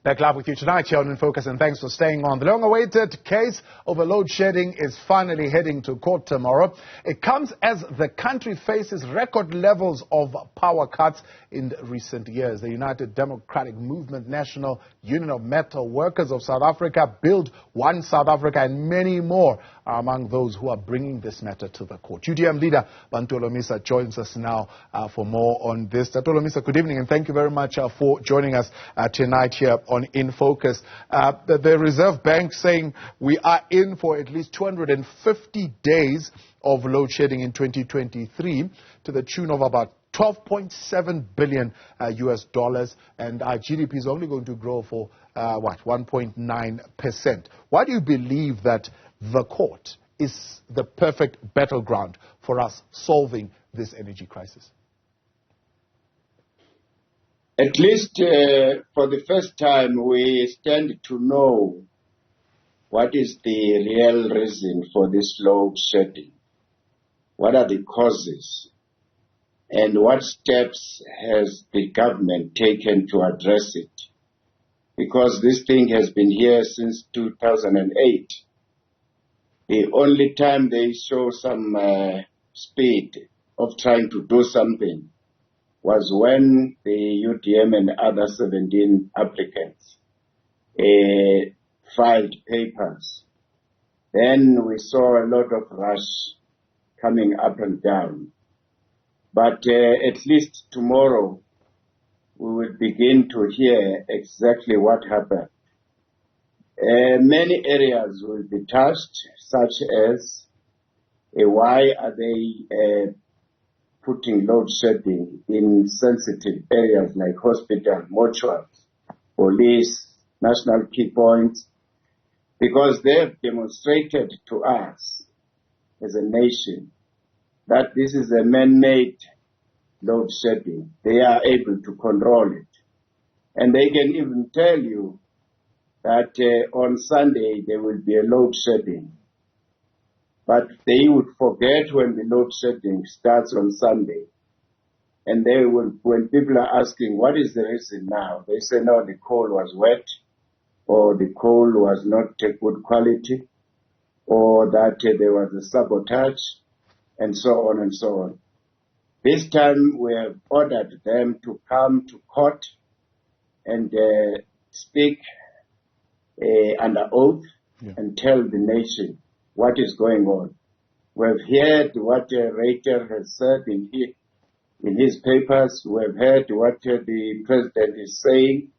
Back live with you tonight here on In Focus, and thanks for staying on. The long-awaited case over load shedding is finally heading to court tomorrow. It comes as the country faces record levels of power cuts in recent years. The United Democratic Movement, National Union of Metal Workers of South Africa, Build One South Africa, and many more are among those who are bringing this matter to the court. UDM leader Bantu Holomisa joins us now for more on this. Bantu Holomisa, good evening, and thank you very much for joining us tonight here on In Focus. The Reserve Bank saying we are in for at least 250 days of load shedding in 2023 to the tune of about $12.7 billion US dollars, and our GDP is only going to grow for 1.9%. Why do you believe that the court is the perfect battleground for us solving this energy crisis? At least for the first time, we stand to know what is the real reason for this load shedding. What are the causes? And what steps has the government taken to address it? Because this thing has been here since 2008. The only time they show some speed of trying to do something was when the UDM and other 17 applicants filed papers. Then we saw a lot of rush coming up and down. But at least tomorrow we will begin to hear exactly what happened. Many areas will be touched, such as why are they putting load shedding in sensitive areas like hospital, mortuaries, police, national key points, because they have demonstrated to us as a nation that this is a man-made load shedding. They are able to control it. And they can even tell you that on Sunday there will be a load shedding. But they would forget when the load shedding starts on Sunday. And they will, when people are asking, what is the reason now? They say, no, the coal was wet, or the coal was not good quality, or that there was a sabotage, and so on and so on. This time we have ordered them to come to court and speak under oath and tell the nation what is going on. We've heard what Reiter has said in his papers. We've heard what the president is saying,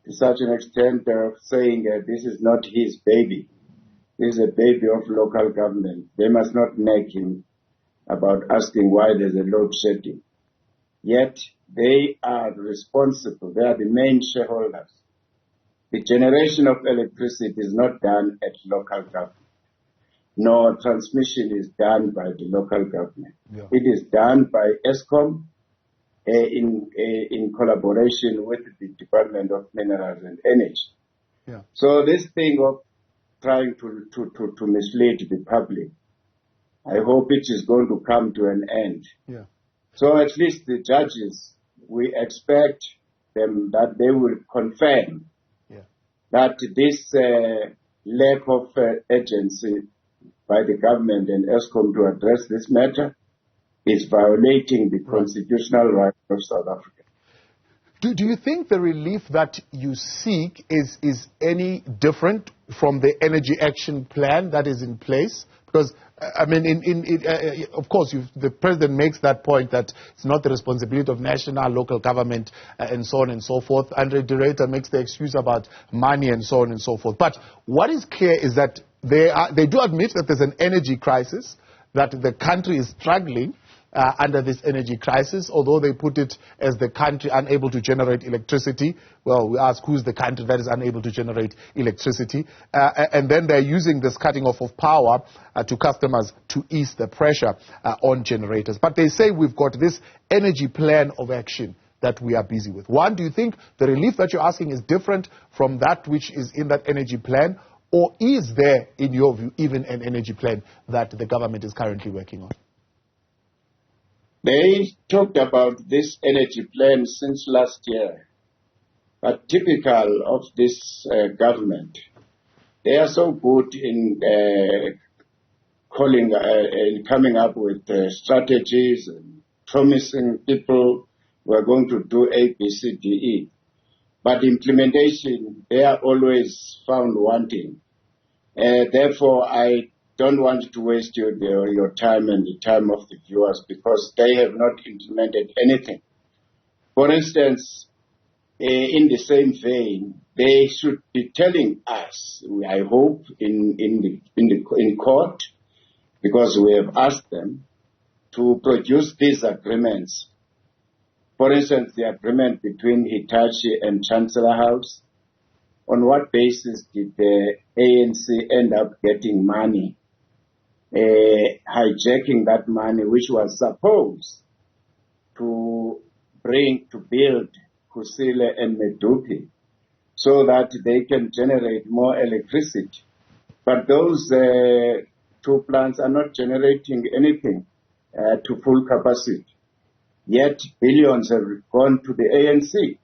to such an extent of saying this is not his baby. This is a baby of local government. They must not nag him about asking why there's a load shedding. Yet they are responsible. They are the main shareholders. The generation of electricity is not done at local government. No, transmission is done by the local government. Yeah. It is done by ESCOM in collaboration with the Department of Minerals and Energy. Yeah. So this thing of trying to mislead the public, I hope it is going to come to an end. Yeah. So at least the judges, we expect them that they will confirm that this lack of urgency by the government and ESCOM to address this matter is violating the constitutional right of South Africa. Do you think the relief that you seek is any different from the energy action plan that is in place? Because, I mean, of course, the president makes that point that it's not the responsibility of national, local government, and so on and so forth. Andre de Ruyter makes the excuse about money and so on and so forth. But what is clear is that they do admit that there's an energy crisis, that the country is struggling under this energy crisis, although they put it as the country unable to generate electricity. Well, we ask, who's the country that is unable to generate electricity? And then they're using this cutting off of power to customers to ease the pressure on generators. But they say we've got this energy plan of action that we are busy with. One, do you think the relief that you're asking is different from that which is in that energy plan? Or is there, in your view, even an energy plan that the government is currently working on? They talked about this energy plan since last year. But typical of this government, they are so good in coming up with strategies and promising people we're going to do A, B, C, D, E. But implementation, they are always found wanting. Therefore, I don't want to waste your time and the time of the viewers because they have not implemented anything. For instance, in the same vein, they should be telling us, I hope, in court, because we have asked them to produce these agreements. For instance, the agreement between Hitachi and Chancellor House. On what basis did the ANC end up getting money, hijacking that money, which was supposed to build Kusile and Medupi so that they can generate more electricity? But those two plants are not generating anything to full capacity. Yet billions have gone to the ANC.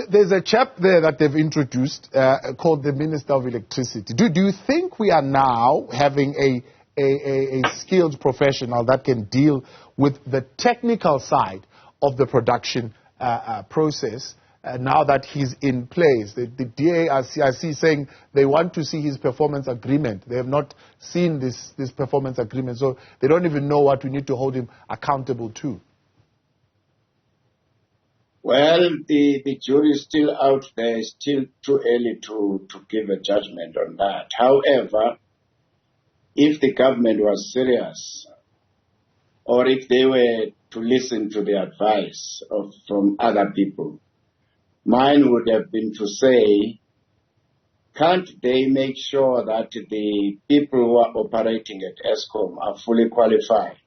There's a chap there that they've introduced called the Minister of Electricity. Do you think we are now having a skilled professional that can deal with the technical side of the production process now that he's in place? The DARC saying they want to see his performance agreement. They have not seen this performance agreement, so they don't even know what we need to hold him accountable to. Well, the jury is still out there. It's still too early to give a judgment on that. However, if the government was serious, or if they were to listen to the advice from other people, mine would have been to say, can't they make sure that the people who are operating at ESCOM are fully qualified,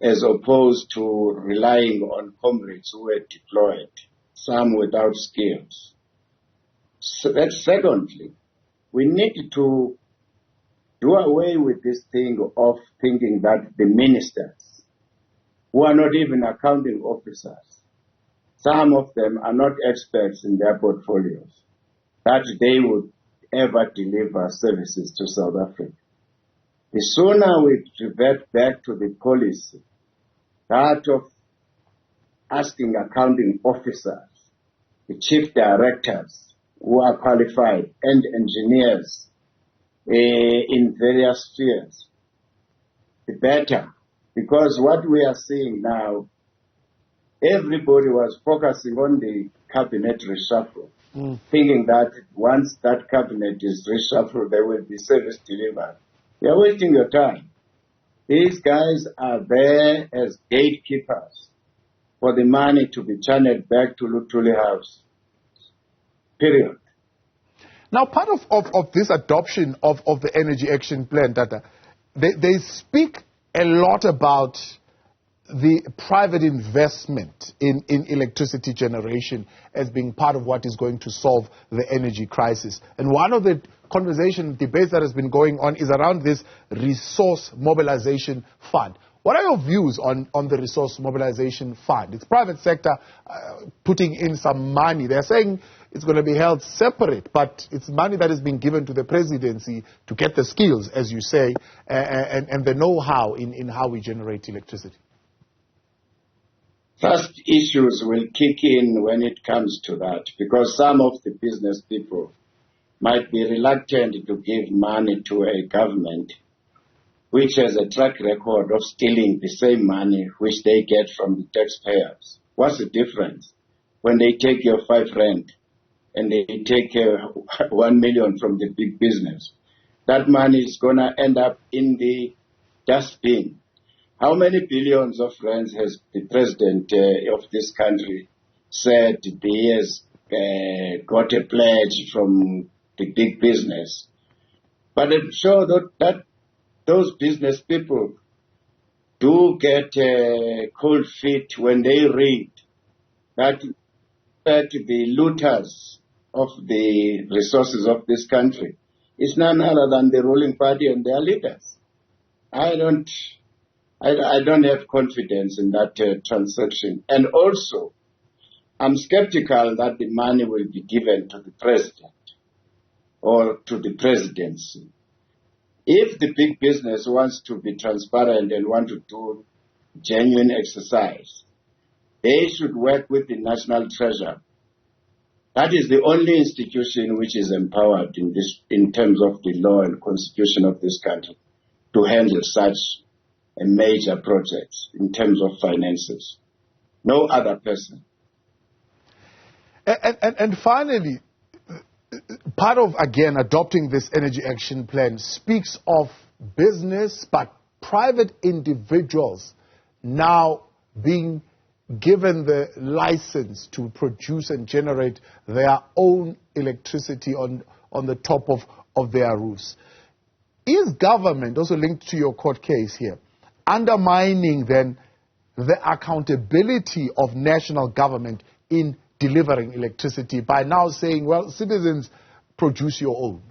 as opposed to relying on comrades who were deployed, some without skills? So that's secondly, we need to do away with this thing of thinking that the ministers, who are not even accounting officers, some of them are not experts in their portfolios, that they would ever deliver services to South Africa. The sooner we revert back to the policy, that of asking accounting officers, the chief directors who are qualified, and engineers in various spheres, the better. Because what we are seeing now, everybody was focusing on the cabinet reshuffle, thinking that once that cabinet is reshuffled, there will be service delivered. You're wasting your time. These guys are there as gatekeepers for the money to be channeled back to Lutuli House. Period. Now, part of this adoption of the Energy Action Plan, Tata, they speak a lot about the private investment in electricity generation as being part of what is going to solve the energy crisis. And one of the debates that has been going on is around this resource mobilization fund. What are your views on the resource mobilization fund? It's private sector putting in some money. They're saying it's going to be held separate, but it's money that is being given to the presidency to get the skills, as you say, and the know-how in how we generate electricity. Trust issues will kick in when it comes to that, because some of the business people might be reluctant to give money to a government which has a track record of stealing the same money which they get from the taxpayers. What's the difference when they take your 5 rand and they take 1 million from the big business? That money is going to end up in the dustbin. How many billions of rands has the president of this country said he has got a pledge from the big business? But it shows that those business people do get cold feet when they read that the looters of the resources of this country is none other than the ruling party and their leaders. I don't have confidence in that transaction. And also, I'm skeptical that the money will be given to the president or to the presidency. If the big business wants to be transparent and want to do genuine exercise, they should work with the National Treasury. That is the only institution which is empowered in terms of the law and constitution of this country to handle such a major project in terms of finances. No other person. And finally, part of, again, adopting this energy action plan speaks of business, but private individuals now being given the license to produce and generate their own electricity on the top of their roofs. Is government, also linked to your court case here, undermining then the accountability of national government in delivering electricity by now saying, well, citizens, produce your own?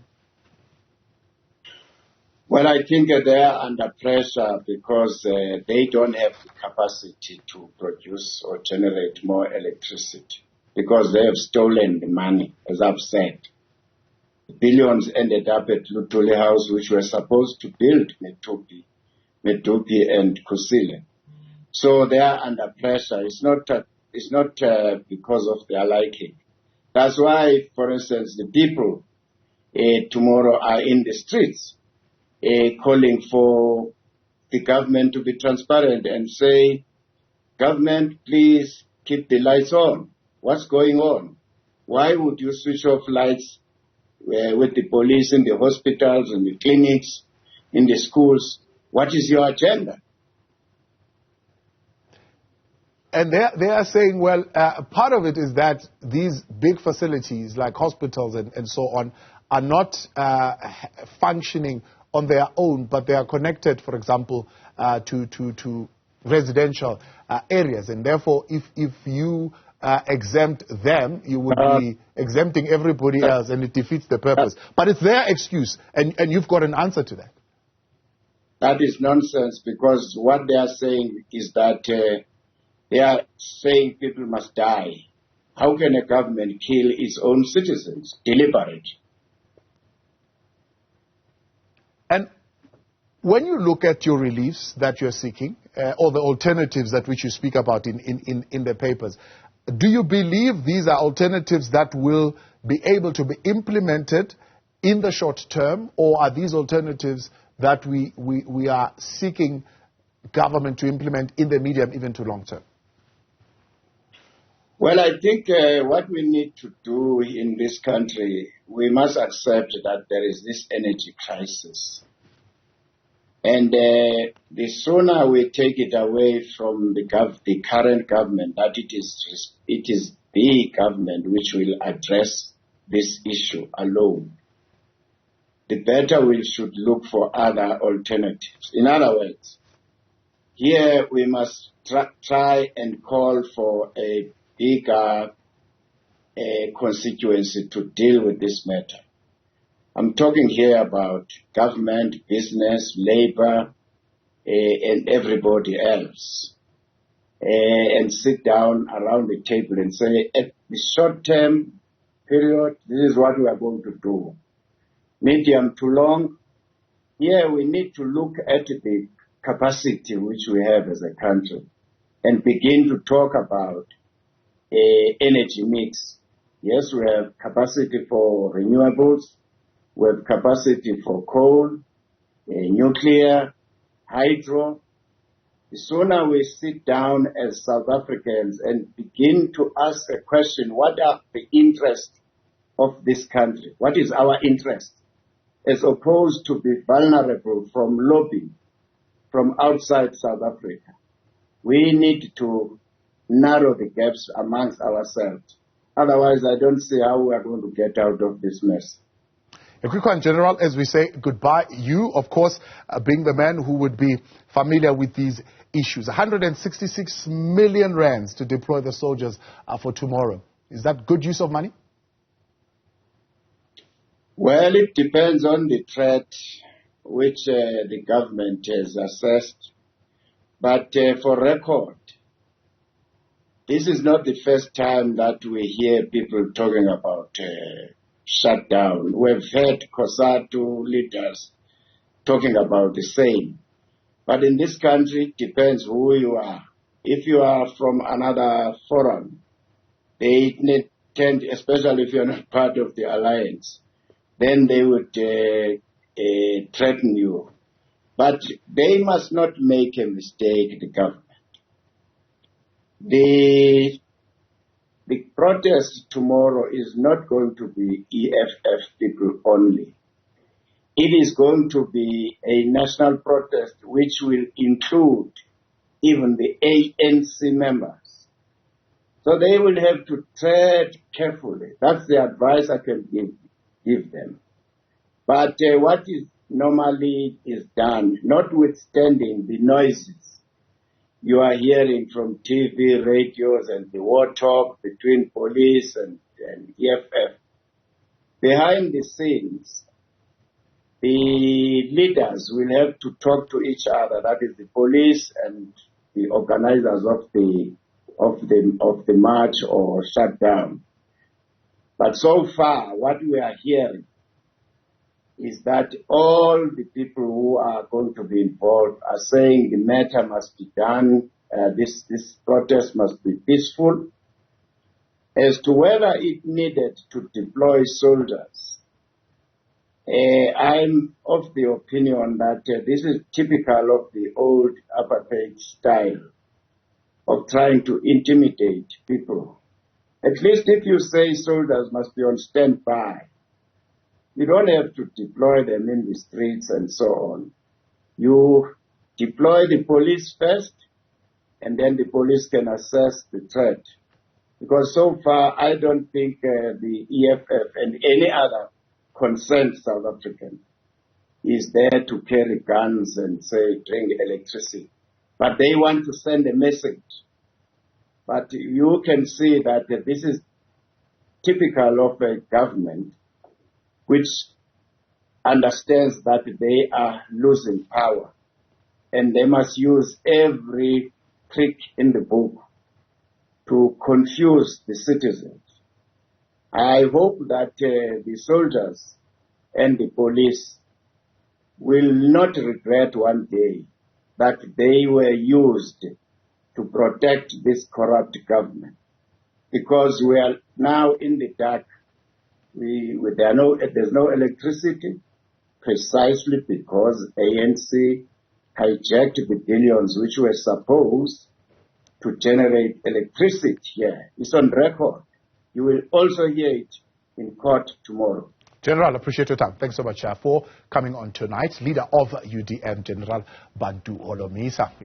Well, I think they are under pressure because they don't have the capacity to produce or generate more electricity because they have stolen the money, as I've said. Billions ended up at Lutuli House, which were supposed to build Medupi and Kusile. So they are under pressure. It's not because of their liking. That's why, for instance, the people tomorrow are in the streets calling for the government to be transparent and say, government, please keep the lights on. What's going on? Why would you switch off lights with the police in the hospitals, in the clinics, in the schools? What is your agenda? And they are saying, well, part of it is that these big facilities like hospitals and so on are not functioning on their own, but they are connected, for example, to residential areas. And therefore, if you exempt them, you would be exempting everybody else, and it defeats the purpose. But it's their excuse, and you've got an answer to that. That is nonsense, because what they are saying is that they are saying people must die. How can a government kill its own citizens deliberately? And when you look at your reliefs that you're seeking, or the alternatives that which you speak about in the papers, do you believe these are alternatives that will be able to be implemented in the short term, or are these alternatives that we are seeking government to implement in the medium, even to long term? Well, I think what we need to do in this country, we must accept that there is this energy crisis. And the sooner we take it away from the current government, that it is the government which will address this issue alone, the better we should look for other alternatives. In other words, here we must try and call for a bigger constituency to deal with this matter. I'm talking here about government, business, labor, and everybody else. And sit down around the table and say, at the short-term period, this is what we are going to do. Medium to long, here we need to look at the capacity which we have as a country and begin to talk about energy mix. Yes, we have capacity for renewables, we have capacity for coal, nuclear, hydro. The sooner we sit down as South Africans and begin to ask a question, what are the interests of this country? What is our interest? As opposed to be vulnerable from lobbying from outside South Africa. We need to narrow the gaps amongst ourselves. Otherwise, I don't see how we are going to get out of this mess. A quick one, General, as we say goodbye. You, of course, being the man who would be familiar with these issues. 166 million rands to deploy the soldiers for tomorrow. Is that good use of money? Well, it depends on the threat which the government has assessed. But for record, this is not the first time that we hear people talking about shutdown. We've heard COSATU leaders talking about the same. But in this country, it depends who you are. If you are from another forum, they tend, especially if you're not part of the alliance, then they would threaten you. But they must not make a mistake, the government. The protest tomorrow is not going to be EFF people only. It is going to be a national protest which will include even the ANC members. So they will have to tread carefully. That's the advice I can give them. But what is normally is done, notwithstanding the noises you are hearing from TV, radios, and the war talk between police and EFF, behind the scenes, the leaders will have to talk to each other. That is the police and the organizers of the march or shutdown. But so far, what we are hearing is that all the people who are going to be involved are saying the matter must be done, this protest must be peaceful. As to whether it needed to deploy soldiers, I'm of the opinion that this is typical of the old apartheid style of trying to intimidate people. At least if you say soldiers must be on standby, you don't have to deploy them in the streets and so on. You deploy the police first, and then the police can assess the threat. Because so far, I don't think the EFF and any other concerned South African is there to carry guns and say, drink electricity. But they want to send a message. But you can see that this is typical of a government which understands that they are losing power and they must use every trick in the book to confuse the citizens. I hope that the soldiers and the police will not regret one day that they were used to protect this corrupt government, because we are now in the dark. There's no electricity, precisely because ANC hijacked the billions which were supposed to generate electricity here. It's on record. You will also hear it in court tomorrow. General, appreciate your time. Thanks so much for coming on tonight. Leader of UDM, General Bantu Holomisa.